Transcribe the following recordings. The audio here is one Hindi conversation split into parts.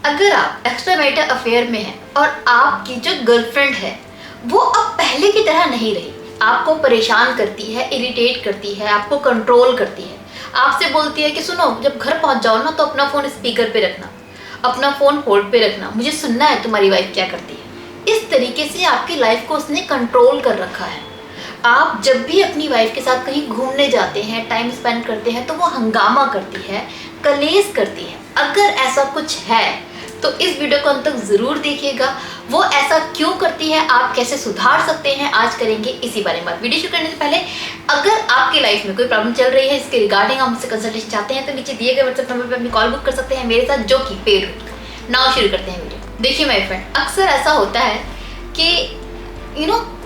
अगर आप एक्स्ट्रा मैरिटल अफेयर में हैं और आपकी जो गर्लफ्रेंड है वो अब पहले की तरह नहीं रही, आपको परेशान करती है, इरिटेट करती है, आपको कंट्रोल करती है, आपसे बोलती है कि सुनो जब घर पहुंच जाओ ना तो अपना फ़ोन स्पीकर पे रखना, अपना फ़ोन होल्ड पे रखना, मुझे सुनना है तुम्हारी वाइफ क्या करती है। इस तरीके से आपकी लाइफ को उसने कंट्रोल कर रखा है। आप जब भी अपनी वाइफ के साथ कहीं घूमने जाते हैं, टाइम स्पेंड करते हैं, तो वो हंगामा करती है, कलेश करती है। अगर ऐसा कुछ है तो इस वीडियो को अंत तक ज़रूर देखिएगा। वो ऐसा क्यों करती है, आप कैसे सुधार सकते हैं, आज करेंगे इसी बारे में बात। वीडियो शुरू करने से पहले अगर आपकी लाइफ में कोई प्रॉब्लम चल रही है, इसके रिगार्डिंग आप मुझसे कंसल्टेशन चाहते हैं तो नीचे दिए गए व्हाट्सएप नंबर पर अपनी कॉल बुक कर सकते हैं मेरे साथ, जो कि पेड होगी। नाउ शुरू करते हैं वीडियो। देखिए माय फ्रेंड, अक्सर ऐसा होता है कि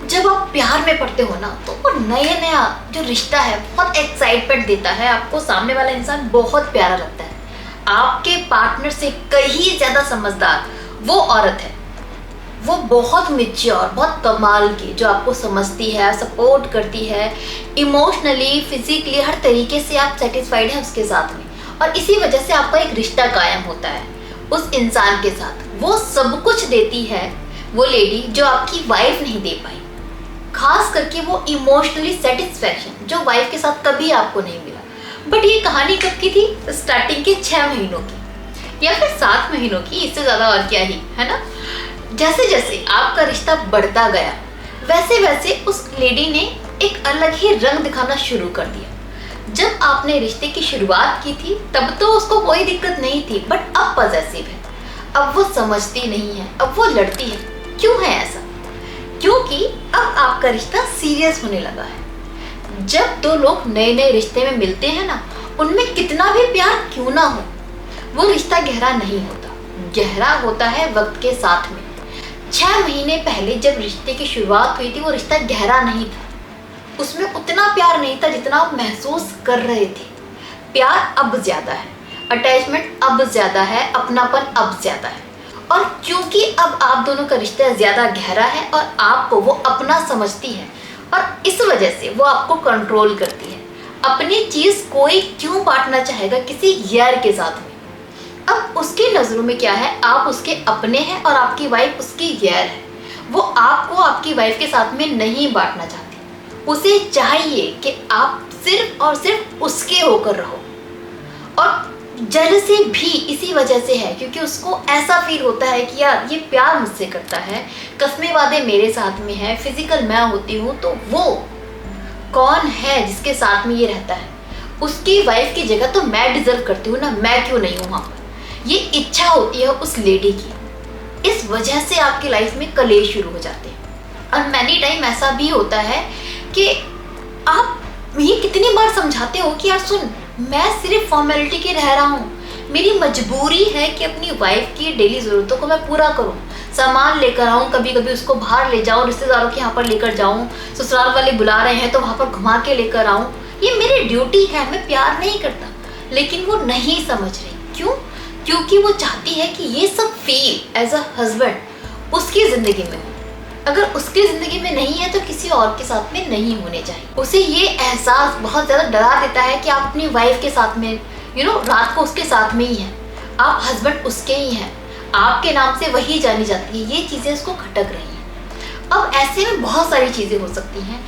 जब आप प्यार में पड़ते हो ना तो वो नया जो रिश्ता है बहुत एक्साइटमेंट देता है, आपको सामने वाला इंसान बहुत प्यारा लगता है। आपके पार्टनर से कहीं ज़्यादा समझदार वो औरत है, वो बहुत मैच्योर, बहुत कमाल की, जो आपको समझती है, सपोर्ट करती है, इमोशनली, फिजिकली, हर तरीके से आप सेटिस्फाइड हैं उसके साथ में, और इसी वजह से आपका एक रिश्ता कायम होता है उस इंसान के साथ। वो सब कुछ देती है वो लेडी जो आपकी वाइफ नहीं दे पाई, खास करके वो इमोशनली सेटिस्फैक्शन जो वाइफ के साथ कभी आपको नहीं मिला। बट ये कहानी कब की थी? स्टार्टिंग के 6 महीनों की या फिर 7 महीनों की, इससे ज़्यादा और क्या ही, है ना। जैसे जैसे आपका रिश्ता बढ़ता गया वैसे वैसे उस लेडी ने एक अलग ही रंग दिखाना शुरू कर दिया। जब आपने रिश्ते की शुरुआत की थी तब तो उसको कोई दिक्कत नहीं थी, बट अब पॉजेसिव है, अब वो समझती नहीं है, अब वो लड़ती है। क्यों है ऐसा? क्योंकि अब आपका रिश्ता सीरियस होने लगा है। जब दो लोग नए नए रिश्ते में मिलते हैं ना, उनमें कितना भी प्यार क्यों ना हो, वो रिश्ता गहरा नहीं होता। गहरा होता है वक्त के साथ में। 6 महीने पहले जब रिश्ते की शुरुआत हुई थी वो रिश्ता गहरा नहीं था, उसमें उतना प्यार नहीं था जितना आप महसूस कर रहे थे। प्यार अब ज़्यादा है, अटैचमेंट अब ज़्यादा है, अपनापन अब ज़्यादा है। और क्योंकि अब आप दोनों का रिश्ता ज़्यादा गहरा है और आपको वो अपना समझती है, और इस वजह से वो आपको कंट्रोल करती है। अपनी चीज़ कोई क्यों बांटना चाहेगा किसी गैर के साथ में? अब उसकी नज़रों में क्या है, आप उसके अपने हैं और आपकी वाइफ उसकी गैर है। वो आपको आपकी वाइफ के साथ में नहीं बांटना चाहती। उसे चाहिए कि आप सिर्फ और सिर्फ उसके होकर रहो। और जेलसी भी इसी वजह से है, क्योंकि उसको ऐसा फील होता है कि यार ये प्यार मुझसे करता है, कस्में वादे मेरे साथ में है, फिजिकल मैं होती हूँ, तो वो कौन है जिसके साथ में ये रहता है? उसकी वाइफ की जगह तो मैं डिजर्व करती हूँ ना, मैं क्यों नहीं हूँ वहाँ पर? ये इच्छा होती है उस लेडी की। इस वजह से आपकी लाइफ में कलेश शुरू हो जाते हैं। और मैनी टाइम ऐसा भी होता है कि आप ये कितनी बार समझाते हो कि यार सुन, मैं सिर्फ फॉर्मेलिटी के रह रहा हूँ, मेरी मजबूरी है कि अपनी वाइफ की डेली ज़रूरतों को मैं पूरा करूँ, सामान लेकर आऊँ, कभी कभी उसको बाहर ले जाऊँ, रिश्तेदारों के यहाँ पर लेकर जाऊँ, ससुराल वाले बुला रहे हैं तो वहाँ पर घुमा के लेकर आऊँ, ये मेरी ड्यूटी है, मैं प्यार नहीं करता। लेकिन वो नहीं समझ रही। क्यों? क्योंकि वो चाहती है कि ये सब फील एज अ हस्बैंड उसकी ज़िंदगी में हो। अगर उसकी ज़िंदगी में नहीं है तो किसी और के साथ में नहीं होने चाहिए। उसे ये एहसास बहुत ज़्यादा डरा देता है कि आप अपनी वाइफ के साथ में रात को उसके साथ में ही हैं, आप हस्बैंड उसके ही हैं, आपके नाम से वही जानी जाती है। ये चीज़ें उसको खटक रही हैं। अब ऐसे में बहुत सारी चीज़ें हो सकती हैं।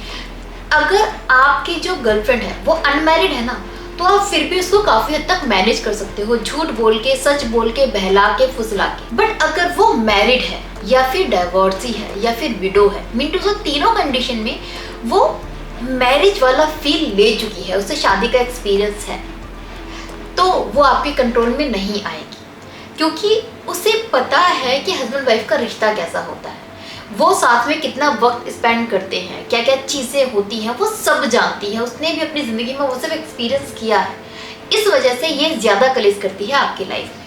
अगर आपकी जो गर्लफ्रेंड है वो अनमैरिड है ना, तो आप फिर भी उसको काफ़ी हद तक मैनेज कर सकते हो, झूठ बोल के, सच बोल के, बहला के, फुसला के। बट अगर वो मैरिड है या फिर डाइवोर्सी है या फिर विडो है, मीन टू से तीनों कंडीशन में वो मैरिज वाला फील ले चुकी है, उससे शादी का एक्सपीरियंस है, तो वो आपके कंट्रोल में नहीं आएगी। क्योंकि उसे पता है कि हस्बैंड वाइफ का रिश्ता कैसा होता है, वो साथ में कितना वक्त स्पेंड करते हैं, क्या क्या चीज़ें होती हैं, वो सब जानती है। उसने भी अपनी ज़िंदगी में वो सब एक्सपीरियंस किया है। इस वजह से ये ज़्यादा कलेश करती है आपकी लाइफ में।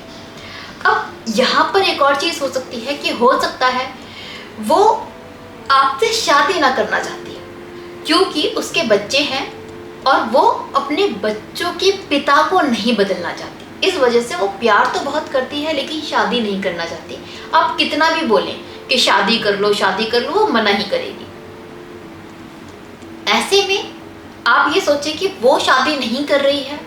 अब यहाँ पर एक और चीज़ हो सकती है कि हो सकता है वो आपसे शादी ना करना चाहती है, क्योंकि उसके बच्चे हैं और वो अपने बच्चों के पिता को नहीं बदलना चाहती। इस वजह से वो प्यार तो बहुत करती है लेकिन शादी नहीं करना चाहती। आप कितना भी बोलें कि शादी कर लो, शादी कर लो, वो मना ही करेगी। ऐसे में आप ये सोचें कि वो शादी नहीं कर रही है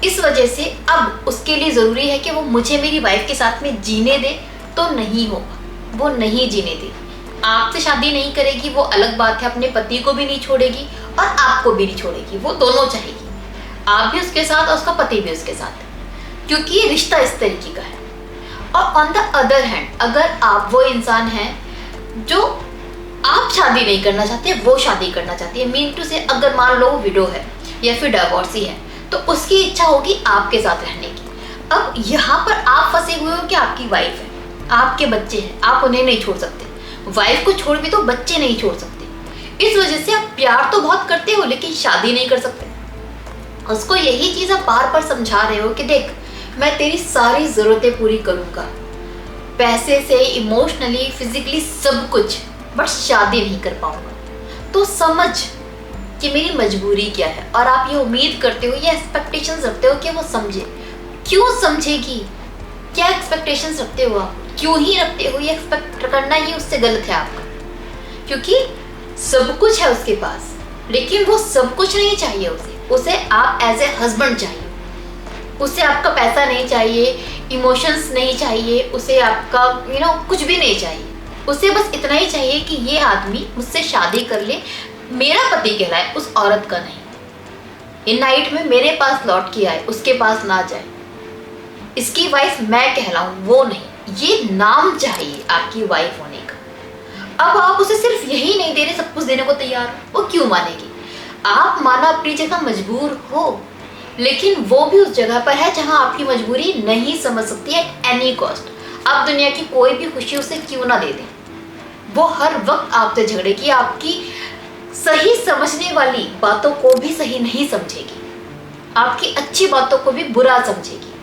इस वजह से अब उसके लिए ज़रूरी है कि वो मुझे मेरी वाइफ के साथ में जीने दे, तो नहीं होगा, वो नहीं जीने दे। आपसे शादी नहीं करेगी वो अलग बात है, अपने पति को भी नहीं छोड़ेगी और आपको भी नहीं छोड़ेगी, वो दोनों चाहेगी, आप भी उसके साथ और उसका पति भी उसके साथ, क्योंकि ये रिश्ता इस तरीके का है। और ऑन द अदर हैंड, अगर आप वो इंसान हैं जो आप शादी नहीं करना चाहते, वो शादी करना चाहती है, मीन टू से अगर मान लो वो विडो है या फिर डिवोर्सी है, तो उसकी इच्छा होगी आपके साथ रहने की। अब यहाँ पर आप फंसे हुए हो कि आपकी वाइफ है, आपके बच्चे हैं, आप उन्हें नहीं छोड़ सकते, वाइफ को छोड़ भी तो बच्चे नहीं छोड़ सकते। इस वजह से आप प्यार तो बहुत करते हो लेकिन शादी नहीं कर सकते। उसको यही चीज़ आप बार बार समझा रहे हो कि देख, मैं तेरी सारी ज़रूरतें पूरी करूँगा, पैसे से, इमोशनली, फिजिकली, सब कुछ, बट शादी नहीं कर पाऊँगा। तो समझ कि मेरी मजबूरी क्या है, और आप ये उम्मीद करते हो, ये एक्सपेक्टेशंस रखते हो कि वो समझे। क्यों समझेगी? क्या एक्सपेक्टेशंस रखते हो आप? क्यों ही रखते हो? ये एक्सपेक्ट करना ही उससे गलत है आपका, क्योंकि सब कुछ है उसके पास, लेकिन वो सब कुछ नहीं चाहिए उसे आप एज ए हस्बैंड चाहिए। उसे आपका पैसा नहीं चाहिए, इमोशंस नहीं चाहिए, उसे आपका कुछ भी नहीं चाहिए। उसे बस इतना ही चाहिए कि ये आदमी मुझसे शादी कर ले, मेरा पति कहलाए, उस औरत का नहीं। इन नाइट में मेरे पास लौट के आए, उसके पास ना जाए, इसकी वाइफ मैं कहलाऊं, वो नहीं। ये नाम चाहिए आपकी वाइफ होने का। अब आप उसे सिर्फ यही नहीं दे रहे, सब कुछ देने को तैयार हो, वो क्यों मानेगी? आप माना अपनी जगह मजबूर हो, लेकिन वो भी उस जगह पर है जहां आपकी मजबूरी नहीं समझ सकती है एट एनी कॉस्ट। आप दुनिया की कोई भी खुशी उसे क्यों ना दे दें, वो हर वक्त आपसे झगड़ेगी, आपकी सही समझने वाली बातों को भी सही नहीं समझेगी, आपकी अच्छी बातों को भी बुरा समझेगी,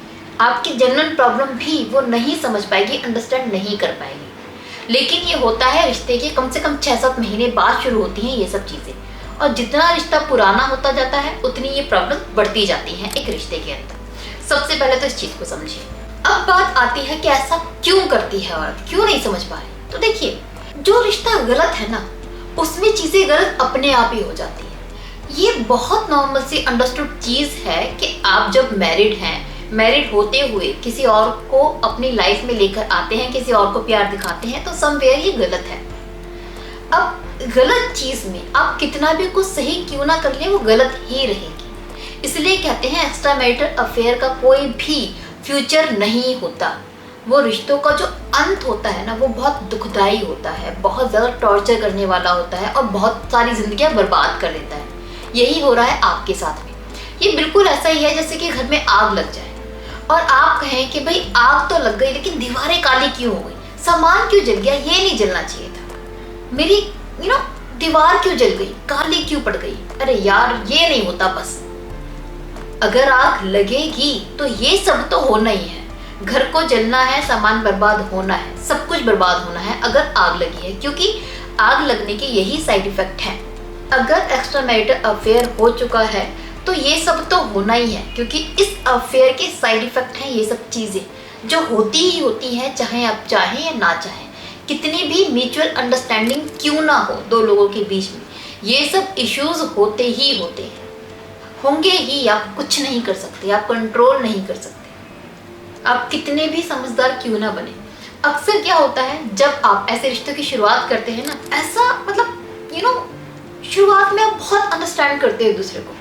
आपकी जनरल प्रॉब्लम भी वो नहीं समझ पाएगी, अंडरस्टैंड नहीं कर पाएगी। लेकिन ये होता है रिश्ते के कम से कम 6-7 महीने बाद शुरू होती हैं ये सब चीज़ें, और जितना रिश्ता पुराना होता जाता है उतनी ये प्रॉब्लम बढ़ती जाती हैं एक रिश्ते के अंदर। सबसे पहले तो इस चीज़ को समझिए। अब बात आती है कि ऐसा क्यों करती है औरत, क्यों नहीं समझ पा रही। तो देखिए, जो रिश्ता गलत है ना, उसमें चीज़ें गलत अपने आप ही हो जाती है। ये बहुत नॉर्मल सी अंडरस्टूड चीज़ है कि आप जब मैरिड हैं, मैरिड होते हुए किसी और को अपनी लाइफ में लेकर आते हैं, किसी और को प्यार दिखाते हैं, तो समवेयर ये गलत है। अब गलत चीज़ में आप कितना भी कुछ सही क्यों ना कर ले, वो गलत ही रहेगी। इसलिए कहते हैं एक्स्ट्रा मैरिटल अफेयर का कोई भी फ्यूचर नहीं होता। वो रिश्तों का जो अंत होता है ना, वो बहुत दुखदाई होता है, बहुत ज़्यादा टॉर्चर करने वाला होता है और बहुत सारी जिंदगियां बर्बाद कर देता है। यही हो रहा है आपके साथ में। ये बिल्कुल ऐसा ही है जैसे कि घर में आग लग जाए और आप कहें कि भाई आग तो लग गई, लेकिन दीवारें काली क्यों हो गई, सामान क्यों जल गया, ये नहीं जलना चाहिए था, मेरी दीवार क्यों जल गई, काली क्यों पड़ गई। अरे यार, ये नहीं होता। बस अगर आग लगेगी तो ये सब तो होना ही है, घर को जलना है, सामान बर्बाद होना है, सब कुछ बर्बाद होना है अगर आग लगी है, क्योंकि आग लगने के यही साइड इफेक्ट हैं। अगर एक्स्ट्रा मैरिटल अफेयर हो चुका है तो ये सब तो होना ही है, क्योंकि इस अफेयर के साइड इफेक्ट हैं ये सब चीज़ें जो होती ही होती हैं, चाहे आप चाहें या ना चाहें, कितनी भी म्यूचुअल अंडरस्टैंडिंग क्यों ना हो दो लोगों के बीच में, ये सब इश्यूज होते ही होते हैं, होंगे ही। आप कुछ नहीं कर सकते, आप कंट्रोल नहीं कर सकते, आप कितने भी समझदार क्यों ना बने। अक्सर क्या होता है जब आप ऐसे रिश्तों की शुरुआत करते हैं ना, ऐसा मतलब शुरुआत में आप बहुत अंडरस्टैंड करते हो एक दूसरे को,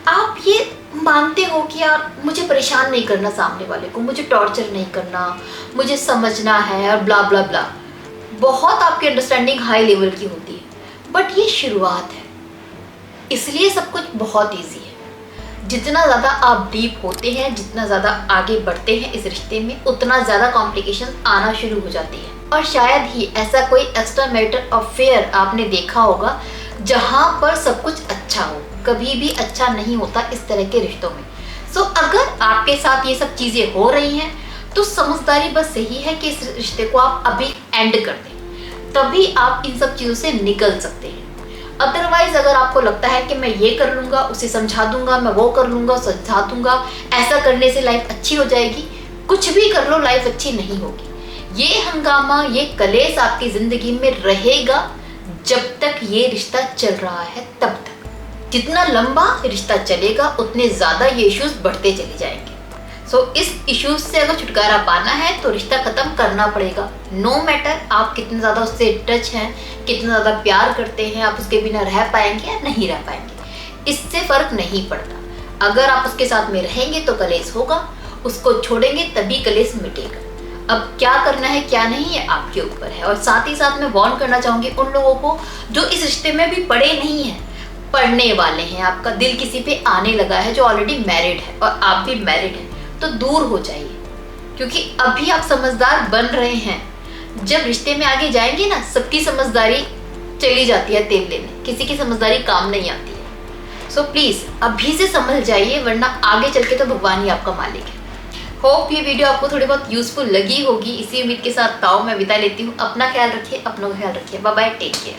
आप ये मानते हो कि यार मुझे परेशान नहीं करना सामने वाले को, मुझे टॉर्चर नहीं करना, मुझे समझना है और ब्ला ब्ला ब्ला, बहुत आपकी अंडरस्टैंडिंग हाई लेवल की होती है। बट ये शुरुआत है, इसलिए सब कुछ बहुत ईजी है। जितना ज़्यादा आप डीप होते हैं, जितना ज़्यादा आगे बढ़ते हैं इस रिश्ते में, उतना ज़्यादा कॉम्प्लिकेशन आना शुरू हो जाती है। और शायद ही ऐसा कोई एक्स्ट्रा मैरिटल अफेयर आपने देखा होगा जहाँ पर सब कुछ अच्छा हो, कभी भी अच्छा नहीं होता इस तरह के रिश्तों में। सो अगर आपके साथ ये सब चीज़ें हो रही हैं तो समझदारी बस यही है कि इस रिश्ते को आप अभी एंड कर दें, तभी आप इन सब चीज़ों से निकल सकते हैं। अदरवाइज अगर आपको लगता है कि मैं ये कर लूँगा, उसे समझा दूंगा, मैं वो कर लूँगा, समझा दूंगा, ऐसा करने से लाइफ अच्छी हो जाएगी, कुछ भी कर लो लाइफ अच्छी नहीं होगी। ये हंगामा, ये कलेश आपकी ज़िंदगी में रहेगा जब तक ये रिश्ता चल रहा है, तब तक। जितना लंबा रिश्ता चलेगा उतने ज़्यादा ये इश्यूज बढ़ते चले जाएंगे। सो इस इश्यूज से अगर छुटकारा पाना है तो रिश्ता ख़त्म करना पड़ेगा। नो मैटर आप कितने ज़्यादा उससे टच हैं, कितना ज़्यादा प्यार करते हैं, आप उसके बिना रह पाएंगे या नहीं रह पाएंगे, इससे फ़र्क नहीं पड़ता। अगर आप उसके साथ में रहेंगे तो कलेश होगा, उसको छोड़ेंगे तभी कलेश मिटेगा। अब क्या करना है क्या नहीं ये आपके ऊपर है। और साथ ही साथ मैं वार्न करना चाहूँगी उन लोगों को जो इस रिश्ते में भी पड़े नहीं हैं, पढ़ने वाले हैं, आपका दिल किसी पे आने लगा है, जो ऑलरेडी मैरिड है और आप भी मैरिड हैं, तो दूर हो जाइए, क्योंकि अभी आप समझदार बन रहे हैं। जब रिश्ते में आगे जाएंगे ना, सबकी समझदारी चली जाती है तेल लेने, किसी की समझदारी काम नहीं आती है। सो प्लीज़ अभी से समझ जाइए, वरना आगे चल के तो भगवान ही आपका मालिक है। होप ये वीडियो आपको थोड़ी बहुत यूजफुल लगी होगी। इसी उम्मीद के साथ ताओ मैं विदा लेती हूँ। अपना ख्याल रखिए, अपनों का ख्याल रखिए। Bye bye, take care.